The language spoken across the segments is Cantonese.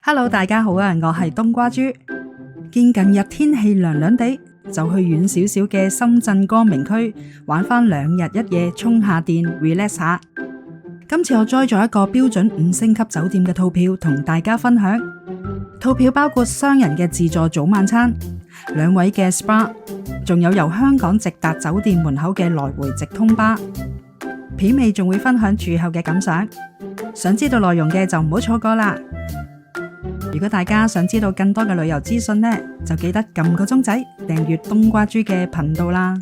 Hello，大家好啊！我係冬瓜豬。見近日天氣涼涼地，就去遠少少嘅深圳光明區玩返2日1夜，充下電 relax 下。今次我栽咗一個標準5星級酒店嘅套票，同大家分享。套票包括雙人嘅自助早晚餐、2位嘅 SPA， 仲有由香港直達酒店門口嘅來回直通巴。片尾仲會分享住後嘅感想，想知道內容嘅就唔好錯過啦。如果大家想知道更多嘅旅遊資訊呢，就記得撳個鐘仔訂閱冬瓜豬嘅頻道啦。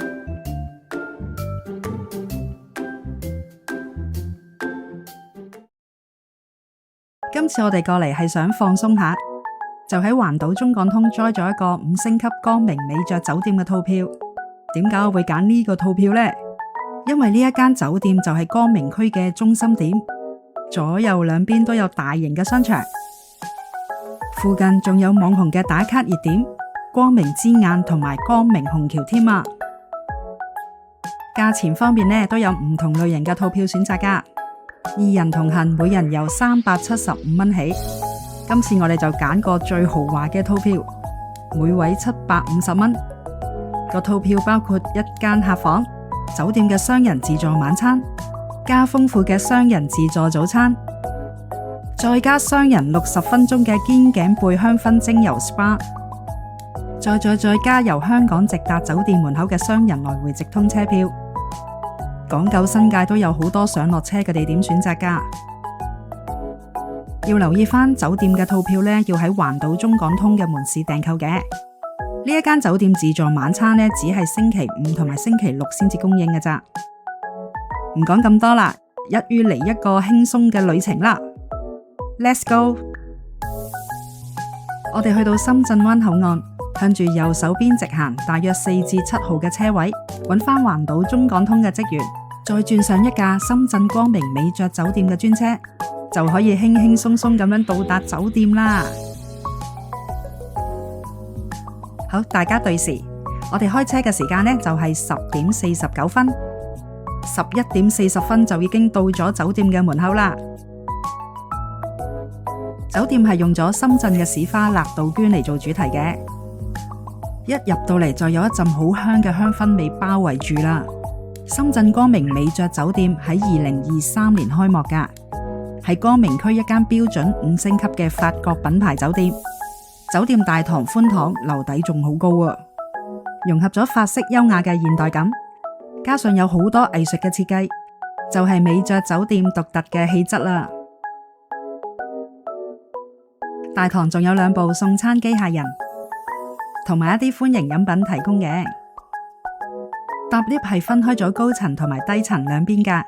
今次我哋過嚟係想放鬆下，就喺環島中港通栽咗一個5星級光明美爵酒店嘅套票。點解我會揀呢個套票呢？因為呢一間酒店就係光明區嘅中心點，左右兩邊都有大型嘅商場，附近仲有網紅嘅打卡熱點光明之眼同埋光明虹橋添啊！價錢方面呢，都有唔同類型嘅套票選擇㗎，2人同行每人由375蚊起。今次我哋就揀個最豪華嘅套票，每位750蚊。個套票包括1間客房、酒店嘅雙人自助晚餐，加豐富嘅雙人自助早餐，再加雙人60分鐘嘅肩頸背香薰精油 SPA， 再加由香港直達酒店門口嘅雙人來回直通車票。港九新界都有好多上落車嘅地點選擇㗎。要留意返酒店嘅套票呢，要喺環島中港通嘅門市訂購嘅。呢一間酒店自助晚餐呢，只係星期5同埋星期6先至供應嘅咋。唔講咁多啦，一於嚟一個輕鬆嘅旅程啦。Let's go！ 我哋去到深圳灣口岸，向住右手邊直行，大約4至7號嘅車位，揾返環島中港通嘅職員，再轉上一架深圳光明美爵酒店嘅專車，就可以輕輕鬆鬆咁樣到達酒店啦。好，大家對時，我哋開車嘅時間呢，就係10點49分，11點40分就已經到咗酒店嘅門口啦。酒店係用咗深圳嘅市花辣杜鵑嚟做主題嘅，一入到嚟就有一陣好香嘅香薰味包圍住啦。深圳光明美爵酒店喺2023年開幕㗎，係光明區一間標準5星級嘅法國品牌酒店。酒店大堂寬敞，樓底仲好高啊，融合咗法式優雅嘅現代感，加上有好多藝術嘅設計，就係美爵酒店獨特嘅氣質啦。大堂仲有2部送餐機械人，同埋一啲歡迎飲品提供嘅。搭 lift 係分開咗高層同埋低層兩邊㗎。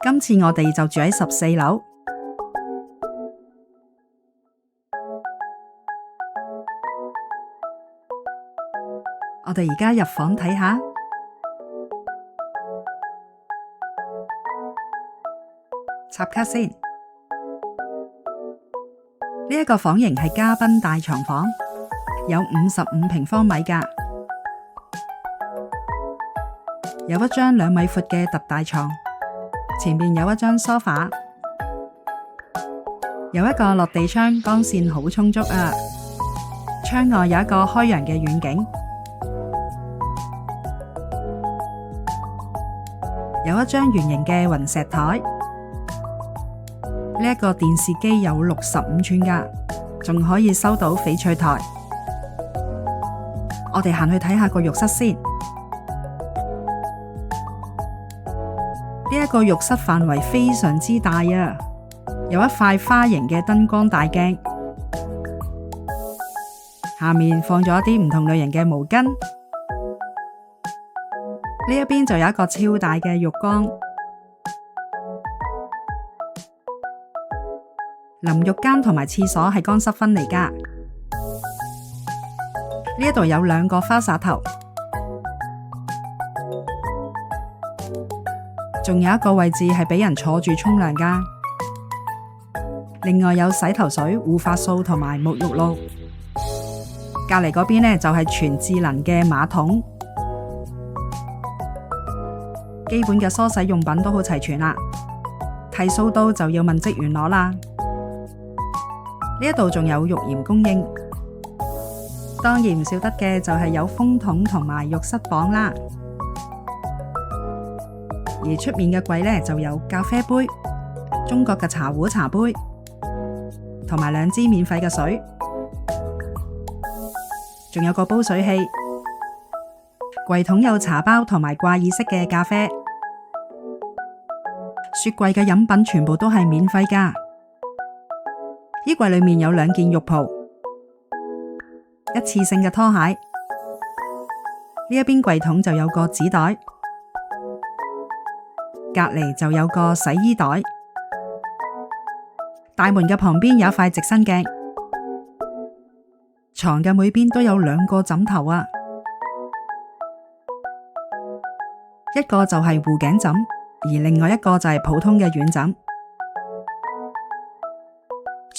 今次我哋就住喺14樓。我哋而家入房睇下，插卡先。呢一個房型係嘉賓大床房，有55平方米㗎，有一張2米闊嘅特大床，前面有一張梳化，有一個落地窗，光線好充足啊。窗外有一個開揚嘅遠景。有一張圓形嘅雲石台，呢一個電視機有65寸㗎，仲可以收到翡翠台。我哋行去睇下個浴室先。呢一個浴室範圍非常之大啊，有一塊花形嘅燈光大鏡，下面放咗一啲唔同類型嘅毛巾。呢一邊就有一個超大嘅浴缸，淋浴間同埋廁所係乾濕分離㗎。呢一度有2個花灑頭，仲有一個位置係俾人坐住沖涼㗎。另外有洗頭水、護髮素同埋沐浴露。隔籬嗰邊呢，就係全智能嘅馬桶。基本嘅梳洗用品都好齊全啦，剃鬚刀就要問職員攞啦。呢一度仲有浴鹽供應，當然唔少得嘅就係有風筒同埋浴室房啦。而出面嘅櫃呢，就有咖啡杯、中國嘅茶壺茶杯，同埋2支免費嘅水，仲有個煲水器。櫃桶有茶包同埋掛耳式嘅咖啡。雪櫃嘅飲品全部都係免費㗎。衣櫃裏面有2件浴袍，一次性嘅拖鞋。呢一邊櫃桶就有個紙袋，隔籬就有個洗衣袋。大門嘅旁邊有一塊直身鏡，床嘅每邊都有2個枕頭啊，一個就係護頸枕，而另外一個就係普通嘅軟枕。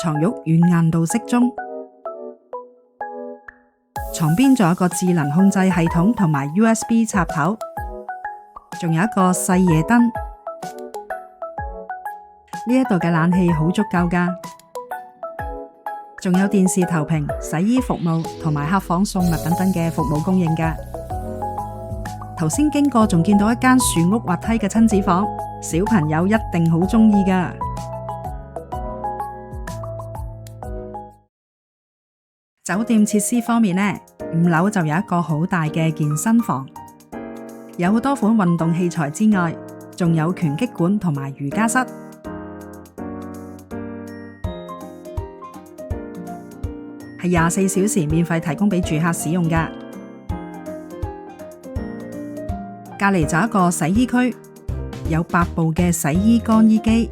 床褥軟硬度適中，床邊仲有個智能控制系統同埋 USB 插頭，仲有一個細夜燈。呢一度嘅冷氣好足夠㗎，仲有電視投屏、洗衣服務同埋客房送物等等嘅服務供應㗎。頭先經過仲見到一間樹屋滑梯嘅親子房，小朋友一定好鍾意㗎。酒店設施方面呢，5樓就有一個好大嘅健身房，有好多款運動器材之外，仲有拳擊館同埋瑜伽室，係24小時免費提供俾住客使用㗎。隔籬就一個洗衣區，有8部嘅洗衣乾衣機，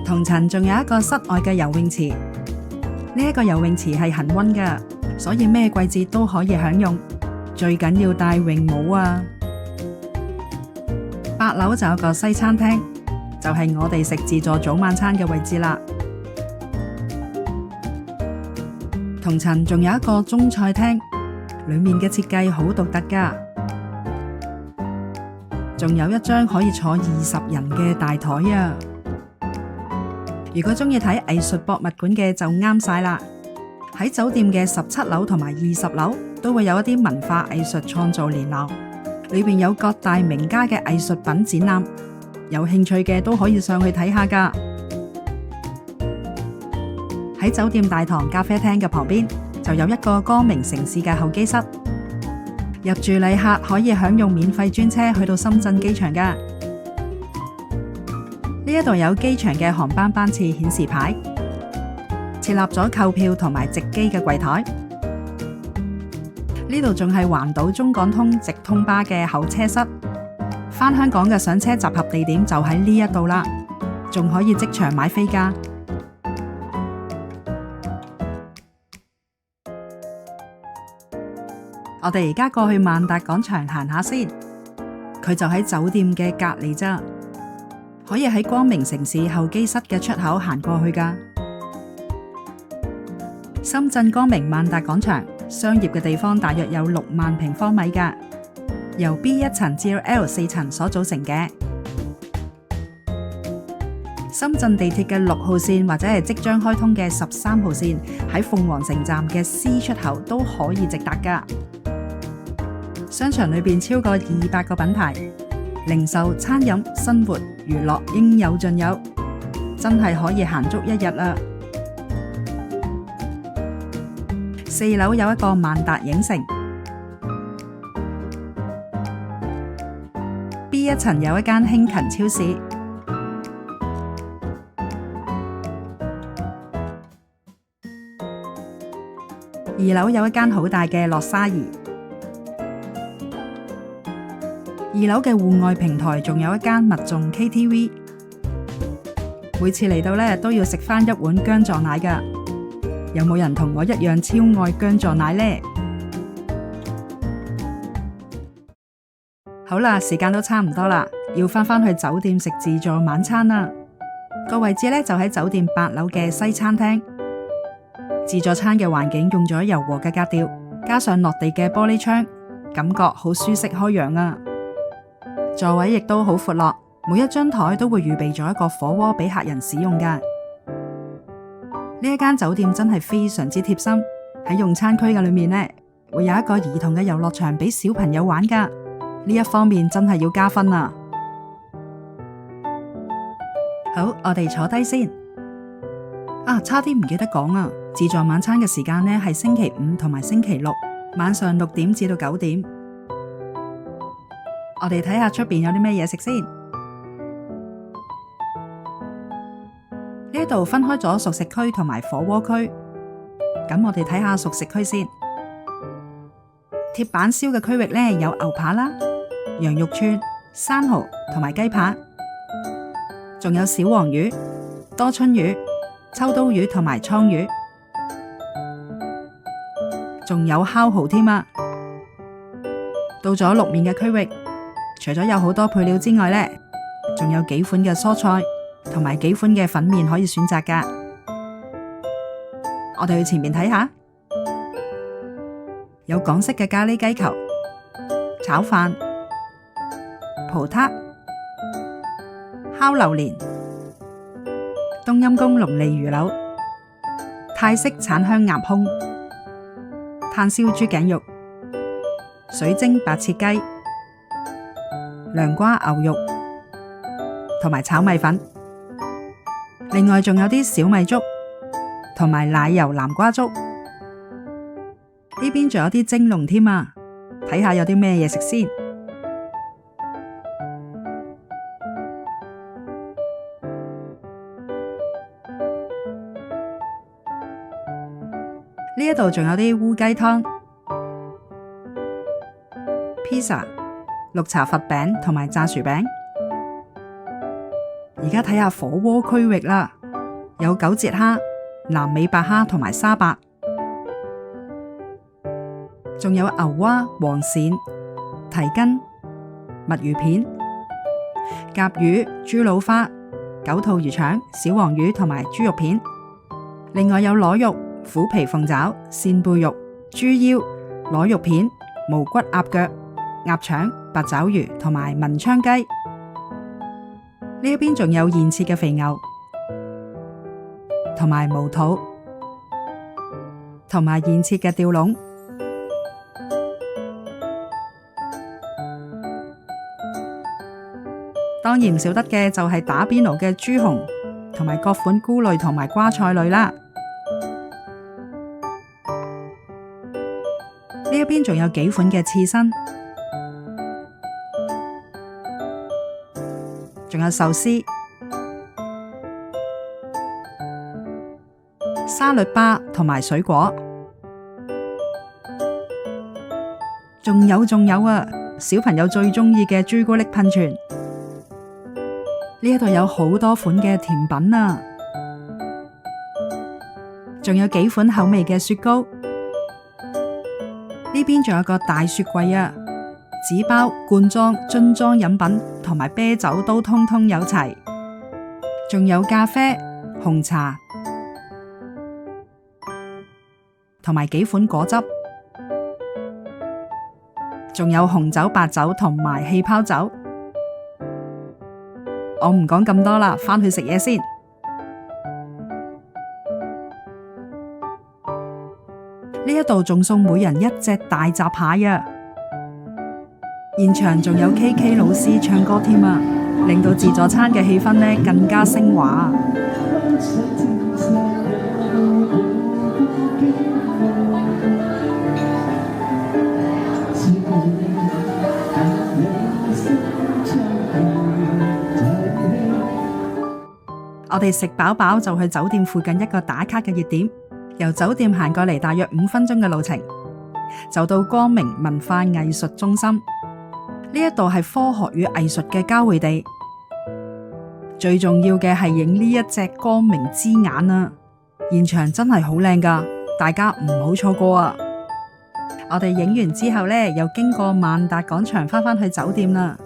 同層仲有一個室外嘅游泳池。呢一個游泳池係恒溫㗎，所以咩季節都可以享用。最緊要戴泳帽啊！8樓就有個西餐廳，就係我哋食自助早晚餐嘅位置啦。同層仲有一個中菜廳，裏面嘅設計好獨特㗎，仲有一張可以坐20人嘅大台啊！如果鍾意睇藝術博物館嘅就啱晒啦。喺酒店嘅17樓同埋20樓都會有一啲文化藝術創造連廊，裏面有各大名家嘅藝術品展覽，有興趣嘅都可以上去睇下㗎。喺酒店大堂咖啡廳嘅旁邊就有一個光明城市嘅候機室，入住旅客可以享用免費專車去到深圳機場㗎。呢一度有機場嘅航班班次顯示牌，設立咗購票同埋值機嘅櫃台。呢度仲係環島中港通直通巴嘅候車室，返香港嘅上車集合地點就喺呢一度啦，仲可以即場買飛㗎。我哋而家過去萬達廣場行下先，佢就喺酒店嘅隔籬咋。可以喺光明城市候機室嘅出口行過去㗎。深圳光明萬達廣場商業嘅地方大約有6萬平方米㗎，由 B1 層至 L4 層所組成嘅。深圳地鐵嘅6號線或者係即將開通嘅13號線，喺鳳凰城站嘅 C 出口都可以直達㗎。商場裏邊超過200個品牌，零售、餐飲、生活、娛樂應有盡有，真係可以行足1日啦。4樓有一個萬達影城，B1 層有一間興勤超市，2樓有一間好大嘅樂沙怡，2樓嘅戶外平台仲有一間蜜眾 KTV， 每次嚟到呢都要食返一碗薑撞奶㗎。有冇人同我一樣超愛薑撞奶呢？好啦，時間都差唔多啦，要返去酒店食自助晚餐啦。個位置呢就喺酒店8樓嘅西餐廳。自助餐嘅環境用咗柔和嘅格調，加上落地嘅玻璃窗，感覺好舒適開揚啊！座位亦都好闊落，每一張台都會預備咗一個火鍋俾客人使用㗎。呢一間酒店真係非常之貼心，喺用餐區嘅裏面呢，會有一個兒童嘅遊樂場俾小朋友玩㗎，呢一方面真係要加分啊！好，我哋坐低先。差啲唔記得講啊！自助晚餐嘅時間呢係星期五同埋星期六晚上6點至到9點。我哋睇下出邊有啲咩嘢食先。呢度分開咗熟食區同埋火鍋區，咁我哋睇下熟食區先。鐵板燒嘅區域呢，有牛扒啦、羊肉串、生蠔同埋雞扒，仲有小黃魚、多春魚、秋刀魚同埋倉魚，仲有烤蠔添啊！到咗淥麵嘅區域，除咗有好多配料之外呢，仲有幾款嘅蔬菜同埋幾款嘅粉麵可以選擇㗎。我哋去前面睇下，有港式嘅咖喱雞球、炒飯、葡撻、烤榴蓮、冬陰功龍利魚柳、泰式橙香鴨胸、炭燒豬頸肉、水晶白切雞、涼瓜牛肉同埋炒米粉。另外仲有啲小米粥同埋奶油南瓜粥。呢邊仲有啲蒸籠添啊！睇下有啲咩嘢食先。呢一度仲有啲烏雞湯、披薩、綠茶佛餅同埋炸薯餅。而家睇下火鍋區域啦，有九節蝦、南美白蝦同埋沙白，仲有牛蛙、黃鱔、蹄筋、墨魚片、甲魚、豬腦花、九肚魚腸、小黃魚同埋豬肉片。另外有螺肉、虎皮鳳爪、扇貝肉、豬腰、螺肉片、無骨鴨腳、鴨腸、八爪魚同埋文昌雞。呢一邊仲有現切嘅肥牛，同埋毛肚，同埋現切嘅吊籠。當然唔少得嘅就係打邊爐嘅豬紅，同埋各款菇類同埋瓜菜類啦。呢一邊仲有幾款嘅刺身，仲有壽司、沙律吧同埋水果，仲有啊！小朋友最中意嘅朱古力噴泉。呢一度有好多款嘅甜品啊，仲有幾款口味嘅雪糕。呢邊仲有個大雪櫃啊，紙包、罐裝、樽裝飲品同埋啤酒都通通有齊，仲有咖啡、紅茶同埋幾款果汁，仲有紅酒、白酒同埋氣泡酒。我唔講咁多啦，返去食嘢先。呢一度仲送每人一隻大閘蟹啊！現場仲有 KK 老師唱歌添啊，令到自助餐嘅氣氛呢更加升華。我哋食飽飽就去酒店附近一個打卡嘅熱點，由酒店行過嚟大約5分鐘嘅路程，就到光明文化藝術中心。呢一度係科學與藝術嘅交匯地，最重要嘅係影呢一隻光明之眼啊！現場真係好靚㗎，大家唔好錯過啊！我哋影完之後呢，又經過萬達廣場返去酒店啦。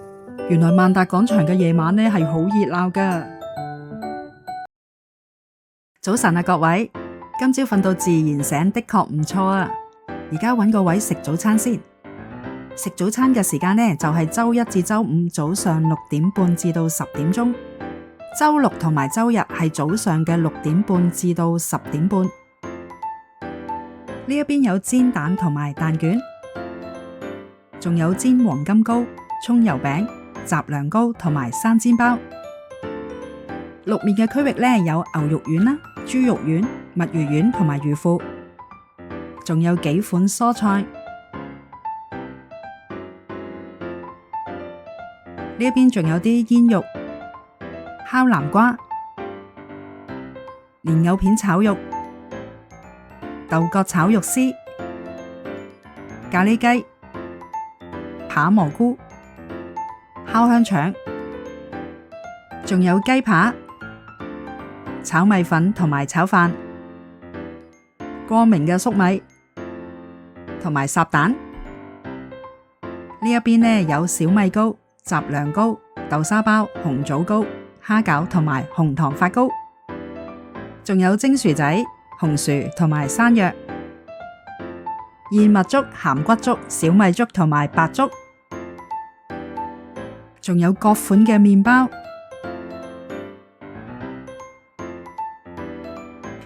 原來萬達廣場嘅夜晚呢係好熱鬧㗎。早晨啊，各位，今朝瞓到自然醒，的確唔錯啊！而家搵個位食早餐先。食早餐嘅時間呢，就係周一至周五早上6點半至到10點鐘，周六同埋周日係早上嘅6點半至到10點半。呢一邊有煎蛋同埋蛋卷，仲有煎黃金糕、蔥油餅、雜糧糕同埋生煎包。淥麵嘅區域呢，有牛肉丸啦、豬肉丸、墨魚丸同埋魚腐，仲有幾款蔬菜。呢一邊仲有啲煙肉、烤南瓜、蓮藕片炒肉、豆角炒肉絲、咖喱雞、扒蘑菇、烤香腸，仲有雞扒、炒米粉同埋炒飯、光明嘅粟米同埋烚蛋。呢一邊呢，有小米糕、雜糧糕、豆沙包、紅棗糕、蝦餃同埋紅糖發糕，仲有蒸薯仔、紅薯同埋山藥、燕麥粥、鹹骨粥、小米粥同埋白粥，仲有各款嘅麵包、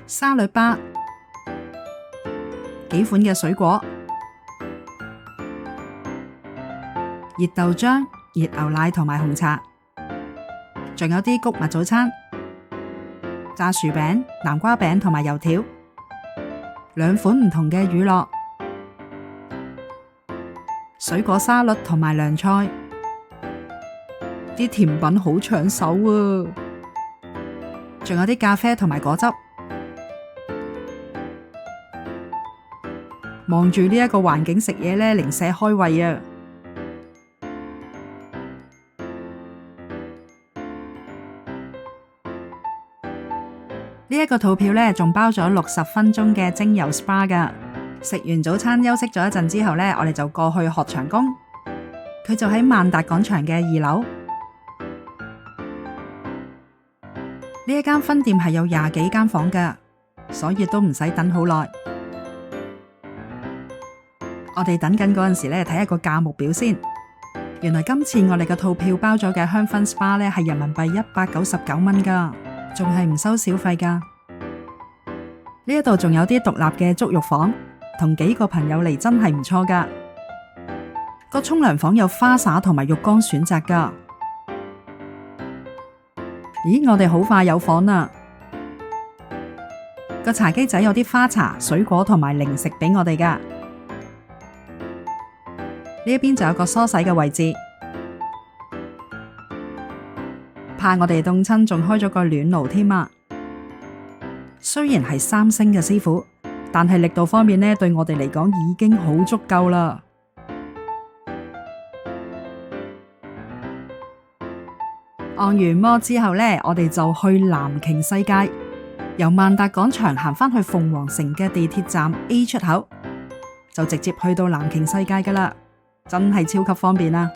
沙律吧、幾款嘅水果、熱豆漿、熱牛奶同埋紅茶，仲有啲穀物早餐、炸薯餅、南瓜餅同埋油條，兩款唔同嘅乳酪、水果沙律同埋涼菜，啲甜品好搶手啊！仲有啲咖啡同埋果汁。望住呢一個環境食嘢呢，零舍開胃啊！呢一個套票呢，仲包咗60分鐘嘅精油 SPA 噶。食完早餐休息咗一陣之後呢，我哋就過去學長工。佢就喺萬達廣場嘅2樓。呢一間分店係有20幾間房噶，所以都唔使等好耐。我哋等緊嗰陣時呢，睇一個價目表先。原來今次我哋嘅套票包咗嘅香薰 SPA 呢，係人民幣199蚊噶，仲係唔收小費噶。呢一度仲有啲獨立嘅足浴房，同幾個朋友嚟真係唔錯噶。個沖涼房有花灑同埋浴缸選擇噶。咦，我哋好快有房啦！個茶几仔有啲花茶、水果同埋零食俾我哋噶。呢一邊就有個梳洗嘅位置，怕我哋凍親，仲開咗個暖爐添啊！雖然係3星嘅師傅，但係力度方面呢，對我哋嚟講已經好足夠啦。按完摩之後呢，我哋就去藍鯨世界，由萬達廣場行返去鳳凰城嘅地鐵站 A 出口，就直接去到藍鯨世界噶啦。真係超級方便啊！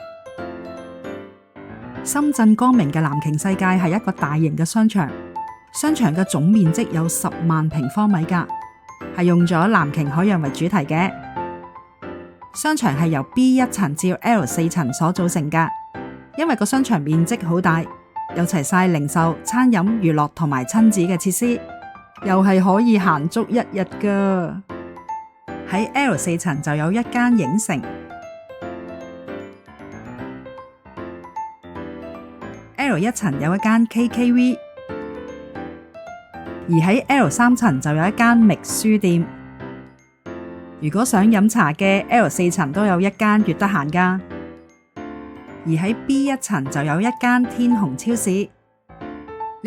深圳光明嘅藍鯨世界係一個大型嘅商場，商場嘅總面積有10萬平方米噶，係用咗藍鯨海洋為主題嘅。商場係由 B1 層至 L4 層所組成噶，因為個商場面積好大，有齊晒零售、餐飲、娛樂同埋親子嘅設施，又係可以行足1日噶。喺 L4 層就有一間影城。L1 層有一間 KKV， 而喺 L3 層就有一間覓書店。如果想飲茶嘅 L4 層都有一間悅得閒噶。而喺 B1 層就有一間天虹超市。呢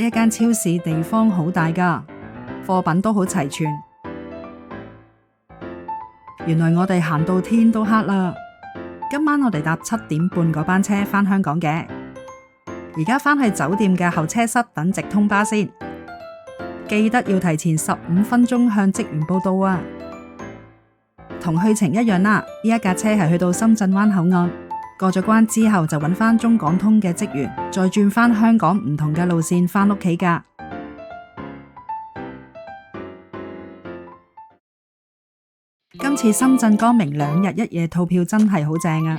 一間超市地方好大噶，貨品都好齊全。原來我哋行到天都黑啦。今晚我哋搭7點半嗰班車返香港嘅。而家返去酒店嘅候車室等直通巴先，記得要提前15分鐘向職員報到啊！同去程一樣啦，呢一架車係去到深圳灣口岸，過咗關之後就揾返中港通嘅職員，再轉返香港唔同嘅路線返屋企㗎。今次深圳光明2日1夜套票真係好正啊！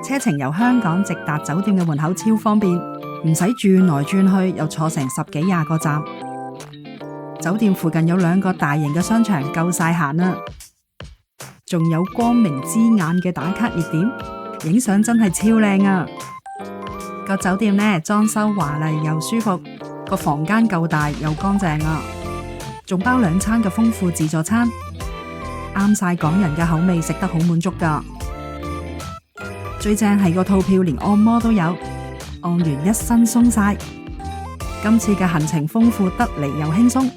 車程由香港直達酒店嘅門口超方便。唔使轉來轉去，又坐成10幾20個站。酒店附近有2個大型嘅商場，夠晒行啦。仲有光明之眼嘅打卡熱點，影相真係超靚啊！個酒店呢，裝修華麗又舒服，個房間夠大又乾淨啊！仲包2餐嘅豐富自助餐，啱晒港人嘅口味，食得好滿足噶。最正係個套票連按摩都有，按完一身鬆晒。今次嘅行程豐富得嚟又輕鬆，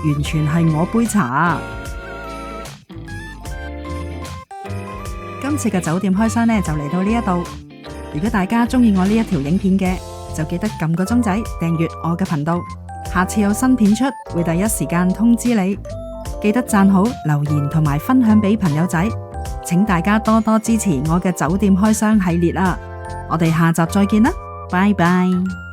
完全係我杯茶啊！今次嘅酒店開箱呢，就嚟到呢一度。如果大家中意我呢一條影片嘅，就記得撳個鐘仔訂閱我嘅頻道，下次有新片出會第一時間通知你。記得讚好、留言同埋分享俾朋友仔，請大家多多支持我嘅酒店開箱系列啊！我哋下集再見啦，拜拜。